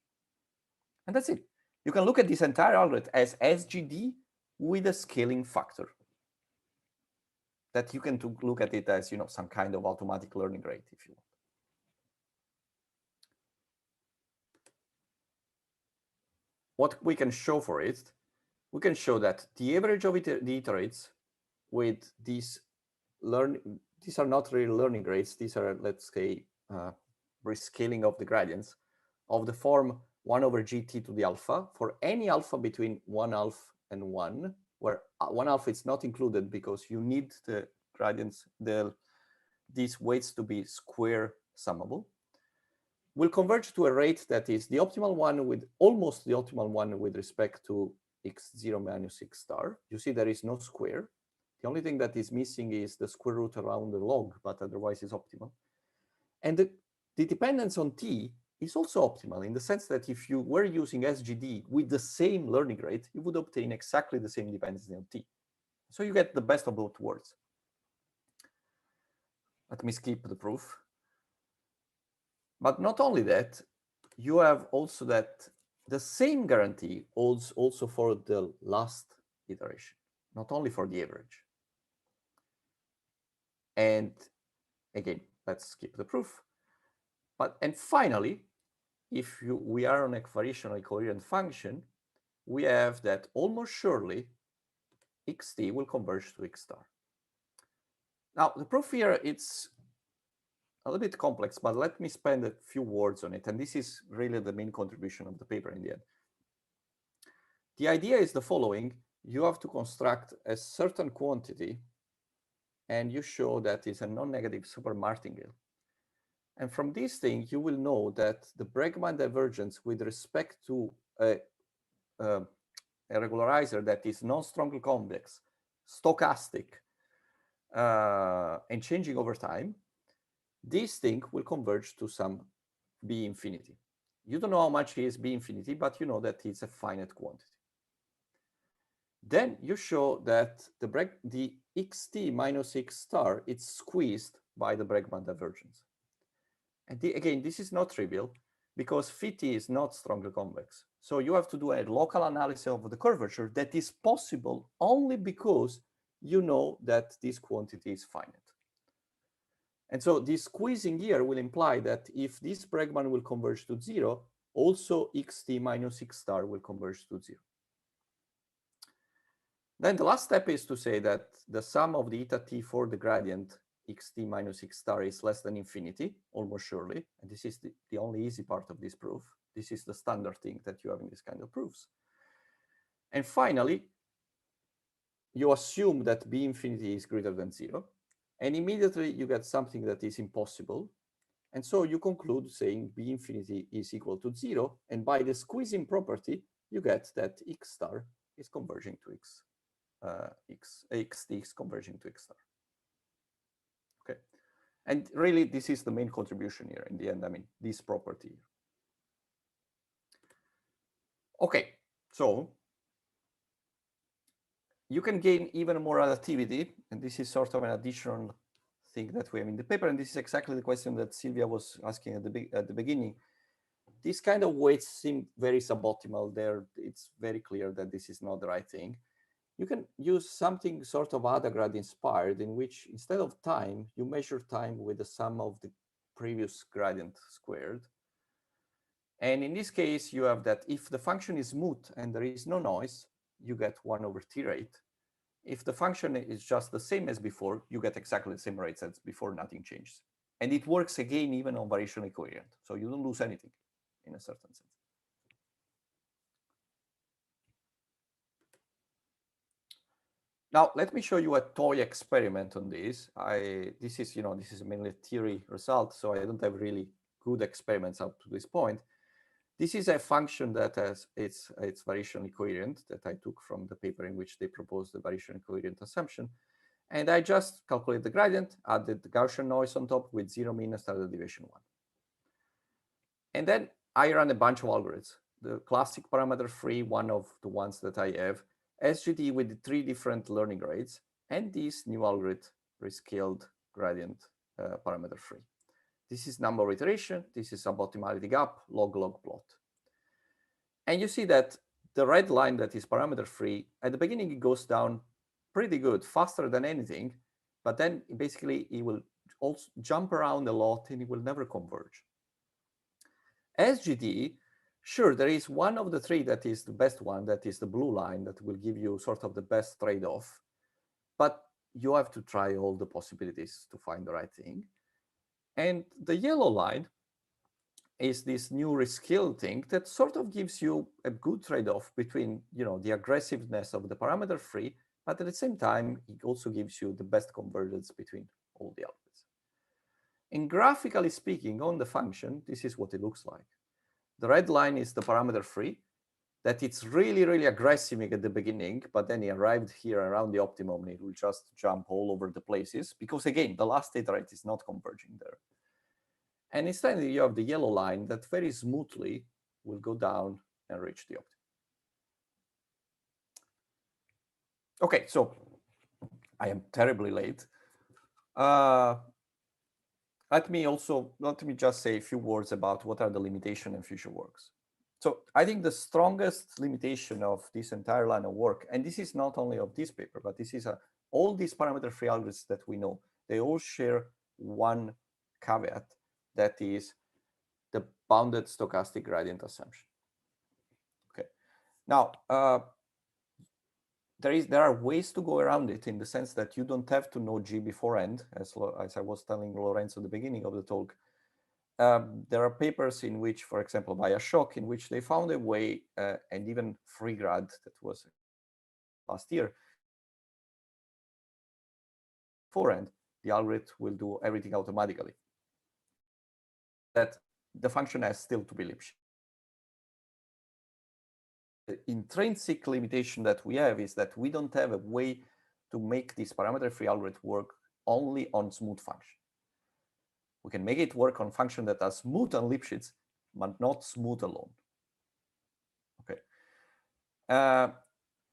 And that's it. You can look at this entire algorithm as SGD with a scaling factor. That you can look at it as, some kind of automatic learning rate if you want. What we can show for it, we can show that the average of the iterates with these are not really learning rates. These are, let's say, rescaling of the gradients of the form 1 over gt to the alpha for any alpha between 1 alpha and 1, where 1 alpha is not included because you need the gradients, these weights to be square summable, will converge to a rate that is the optimal one with almost the optimal one with respect to x0 minus x star. You see there is no square. The only thing that is missing is the square root around the log, but otherwise is optimal. And the dependence on t is also optimal in the sense that if you were using SGD with the same learning rate, you would obtain exactly the same dependency on t. So you get the best of both worlds. Let me skip the proof. But not only that, you have also that the same guarantee holds also for the last iteration, not only for the average. And again, let's skip the proof. And finally, if we are on a variationally coherent function, we have that almost surely xt will converge to x star. Now, the proof here, it's a little bit complex, but let me spend a few words on it. And this is really the main contribution of the paper in the end. The idea is the following. You have to construct a certain quantity, and you show that it's a non-negative super martingale. And from this thing, you will know that the Bregman divergence with respect to a regularizer that is non-strongly convex, stochastic, and changing over time, this thing will converge to some B infinity. You don't know how much is B infinity, but you know that it's a finite quantity. Then you show that the xt minus x star, it's squeezed by the Bregman divergence. And again, this is not trivial because phi t is not strongly convex. So you have to do a local analysis of the curvature that is possible only because you know that this quantity is finite. And so this squeezing here will imply that if this Bregman will converge to 0, also xt minus x star will converge to 0. Then the last step is to say that the sum of the eta t for the gradient xt minus x star is less than infinity, almost surely. And this is the only easy part of this proof. This is the standard thing that you have in this kind of proofs. And finally, you assume that B infinity is greater than 0. And immediately you get something that is impossible. And so you conclude saying B infinity is equal to 0. And by the squeezing property, you get that x star is converging to xt is converging to x star. Okay. And really, this is the main contribution here in the end. I mean, this property. Okay, so you can gain even more additivity, and this is sort of an additional thing that we have in the paper, and this is exactly the question that Silvia was asking at the beginning. These kind of weights seem very suboptimal. It's very clear that this is not the right thing. You can use something sort of Adagrad inspired, in which instead of time, you measure time with the sum of the previous gradient squared. And in this case, you have that if the function is moot and there is no noise, you get 1 over t rate. If the function is just the same as before, you get exactly the same rates as before, nothing changes. And it works again even on variationally coherent. So you don't lose anything in a certain sense. Now, let me show you a toy experiment on this. This is mainly a theory result, so I don't have really good experiments up to this point. This is a function that it's variationally coherent that I took from the paper in which they proposed the variationally coherent assumption. And I just calculate the gradient, added the Gaussian noise on top with 0 mean and standard deviation 1. And then I run a bunch of algorithms. The classic parameter-free, one of the ones that I have, SGD with 3 different learning rates, and this new algorithm, rescaled gradient parameter-free. This is number of iteration. This is suboptimality gap, log-log plot. And you see that the red line that is parameter-free, at the beginning, it goes down pretty good, faster than anything. But then basically, it will also jump around a lot, and it will never converge. SGD, sure, there is one of the 3 that is the best one, that is the blue line that will give you sort of the best trade-off. But you have to try all the possibilities to find the right thing. And the yellow line is this new rescale thing that sort of gives you a good trade-off between, the aggressiveness of the parameter-free, but at the same time, it also gives you the best convergence between all the algorithms. And graphically speaking, on the function, this is what it looks like. The red line is the parameter-free, that it's really, really aggressive at the beginning, but then it arrived here around the optimum, and it will just jump all over the places, because again, the last iterate is not converging there. And instead, you have the yellow line that very smoothly will go down and reach the optimum. Okay, so I am terribly late. Let me just say a few words about what are the limitations and future works. So I think the strongest limitation of this entire line of work, and this is not only of this paper, but this is all these parameter-free algorithms that we know, they all share one caveat, that is the bounded stochastic gradient assumption. Okay, now there are ways to go around it, in the sense that you don't have to know G beforehand, as I was telling Lorenzo at the beginning of the talk. There are papers in which, for example, by Ashok, in which they found a way, and even Freegrad, that was last year, beforehand, the algorithm will do everything automatically. That the function has still to be Lipschitz. The intrinsic limitation that we have is that we don't have a way to make this parameter-free algorithm work only on smooth function. We can make it work on function that are smooth on Lipschitz, but not smooth alone. Okay.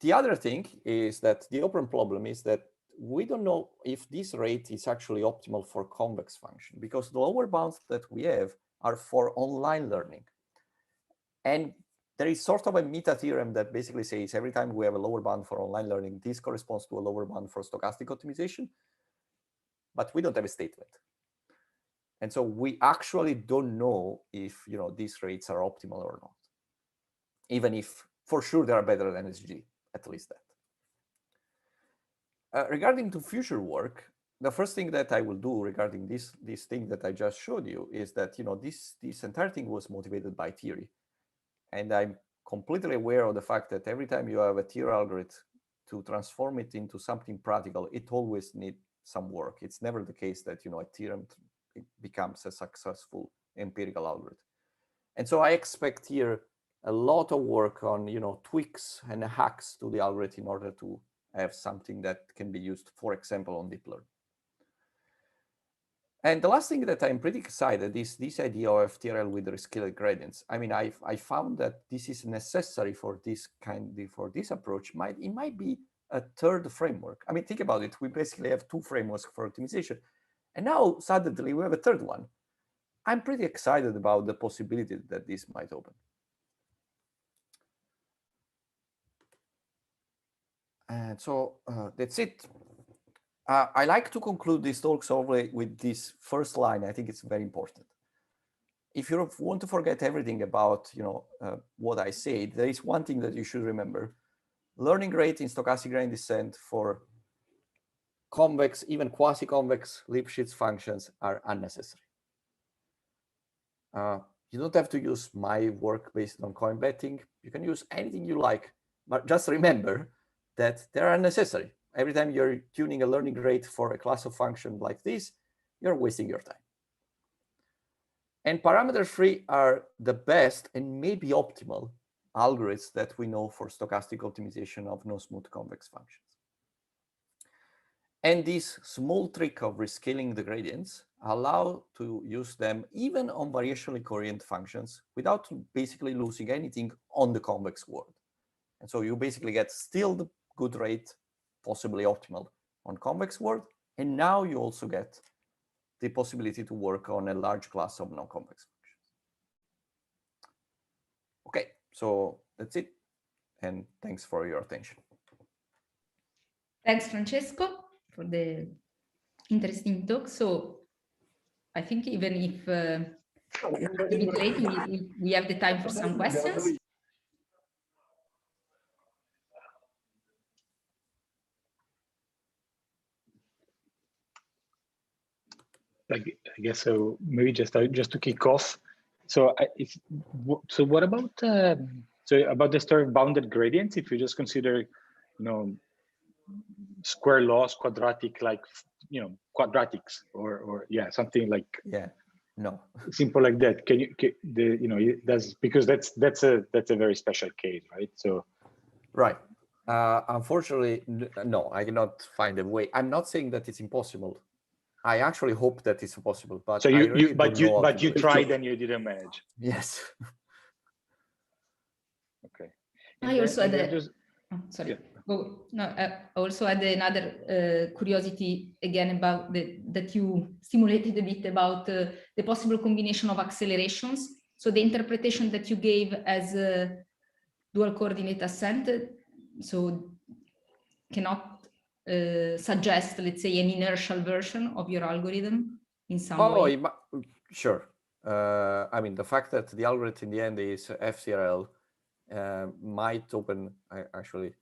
The other thing is that the open problem is that we don't know if this rate is actually optimal for convex function, because the lower bounds that we have are for online learning. And there is sort of a meta theorem that basically says every time we have a lower bound for online learning, this corresponds to a lower bound for stochastic optimization, but we don't have a statement. And so we actually don't know if these rates are optimal or not, even if for sure they are better than SG, at least that. Regarding to future work, the first thing that I will do regarding this thing that I just showed you is that this entire thing was motivated by theory. And I'm completely aware of the fact that every time you have a theory algorithm, to transform it into something practical, it always needs some work. It's never the case that a theorem becomes a successful empirical algorithm. And so I expect here a lot of work on tweaks and hacks to the algorithm in order to have something that can be used, for example, on deep learning. And the last thing that I'm pretty excited is this idea of FTRL with rescaled gradients. I mean, I found that this is necessary for this approach. It might be a third framework. I mean, think about it. We basically have 2 frameworks for optimization, and now suddenly we have a third one. I'm pretty excited about the possibility that this might open. And so that's it. I like to conclude these talks always with this first line. I think it's very important. If you want to forget everything about what I said, there is one thing that you should remember. Learning rate in stochastic gradient descent for convex, even quasi-convex Lipschitz functions are unnecessary. You don't have to use my work based on coin betting. You can use anything you like, but just remember that they are unnecessary. Every time you're tuning a learning rate for a class of function like this, you're wasting your time. And parameter-free are the best and maybe optimal algorithms that we know for stochastic optimization of no-smooth convex functions. And this small trick of rescaling the gradients allow to use them even on variationally coherent functions without basically losing anything on the convex world. And so you basically get still the good rate, possibly optimal on convex world. And now you also get the possibility to work on a large class of non-convex functions. Okay, so that's it. And thanks for your attention. Thanks, Francesco, for the interesting talk. So I think even if we're a bit late, we have the time for some questions. I guess so. Maybe just to kick off. So so what about about the story of bounded gradients? If you just consider, square laws, quadratic, like quadratics, or yeah, something like no simple like that. Can you that's because that's a very special case, right? So right. Unfortunately, no, I cannot find a way. I'm not saying that it's impossible. I actually hope that it's possible, but so you tried and you didn't manage. Yes. Okay. I also had sorry. Yeah. I also had another curiosity again about that you stimulated a bit about the possible combination of accelerations. So the interpretation that you gave as a dual coordinate ascent, so cannot suggest, let's say, an inertial version of your algorithm in some way? Sure. I mean, the fact that the algorithm in the end is FCRL might open, actually,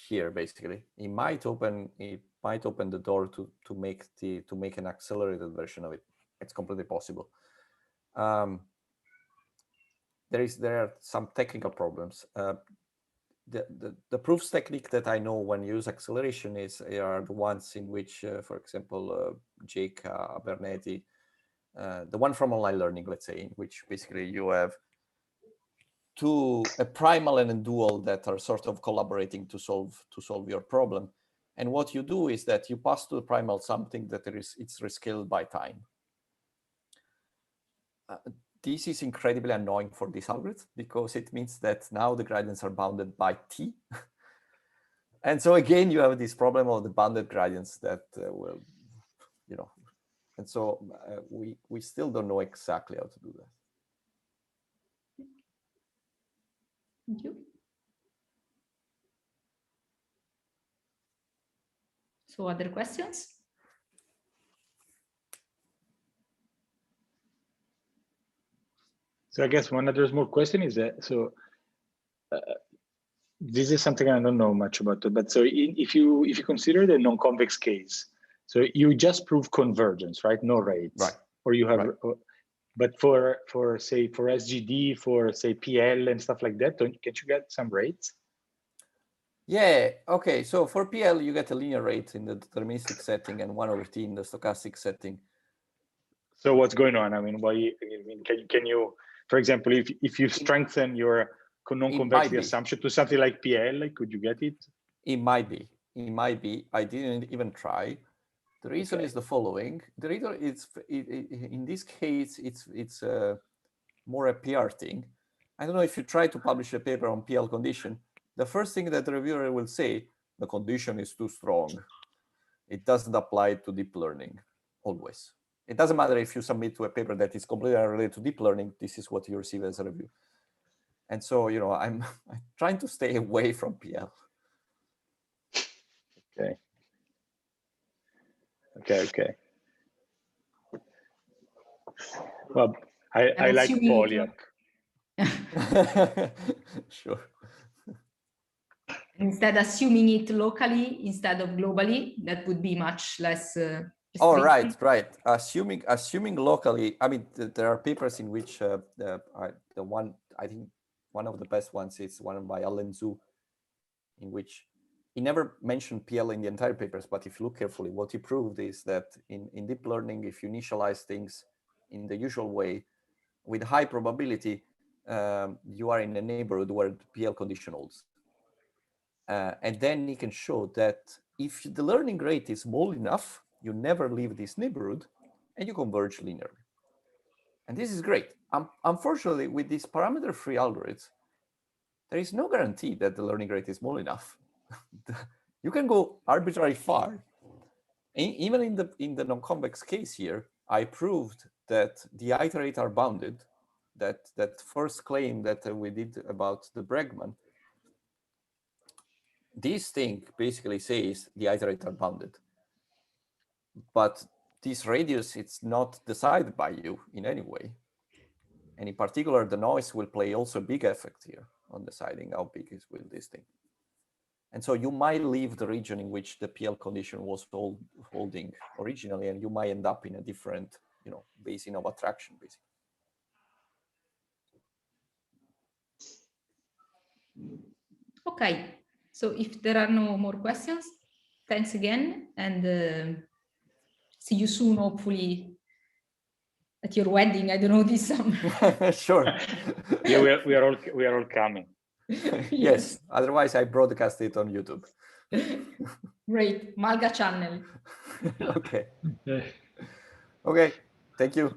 here basically, it might open the door to make an accelerated version of it. It's completely possible. There are some technical problems. The proofs technique that I know when you use acceleration are the ones in which, for example, Jake Bernetti, the one from online learning, let's say, in which basically you have a primal and a dual that are sort of collaborating to solve your problem. And what you do is that you pass to the primal something that it's rescaled by time. This is incredibly annoying for this algorithm because it means that now the gradients are bounded by t. And so again, you have this problem of the bounded gradients that will, and so we still don't know exactly how to do that. Thank you. So other questions? So I guess one other small question is that, this is something I don't know much about, but so if you consider the non-convex case, so you just prove convergence, right? No rates, right? Or you have, right. But for SGD, for say PL and stuff like that, can't you get some rates? Yeah. Okay. So for PL, you get a linear rate in the deterministic setting and 1/t in the stochastic setting. So what's going on? I mean, can you, for example, if you strengthen your non-convexity assumption to something like PL, could you get it? It might be. It might be. I didn't even try. The reason is the following. The reason is in this case it's more a PR thing. I don't know if you try to publish a paper on PL condition. The first thing that the reviewer will say, the condition is too strong. It doesn't apply to deep learning always. It doesn't matter if you submit to a paper that is completely unrelated to deep learning, this is what you receive as a review. And so, I'm trying to stay away from PL. Okay. Well, I like Polyak. Sure. Instead, assuming it locally instead of globally, that would be much less. Oh, right. Assuming locally. I mean, there are papers in which I think one of the best ones is one by Alan Zhu, in which he never mentioned PL in the entire papers, but if you look carefully, what he proved is that in deep learning, if you initialize things in the usual way with high probability, you are in a neighborhood where the PL condition holds. And then he can show that if the learning rate is small enough, you never leave this neighborhood and you converge linearly. And this is great. Unfortunately, with these parameter-free algorithms, there is no guarantee that the learning rate is small enough. You can go arbitrarily far. Even in the non-convex case here, I proved that the iterate are bounded. That first claim that we did about the Bregman, this thing basically says the iterate are bounded. But this radius, it's not decided by you in any way. And in particular, the noise will play also a big effect here on deciding how big is will this thing. And so you might leave the region in which the PL condition was holding originally, and you might end up in a different, basin of attraction, basically. Okay, so if there are no more questions, thanks again, and see you soon, hopefully at your wedding. I don't know this summer. Sure. Yeah, we are all coming. Yes. Otherwise, I broadcast it on YouTube. Great, MaLGa channel. Okay. Okay. Thank you.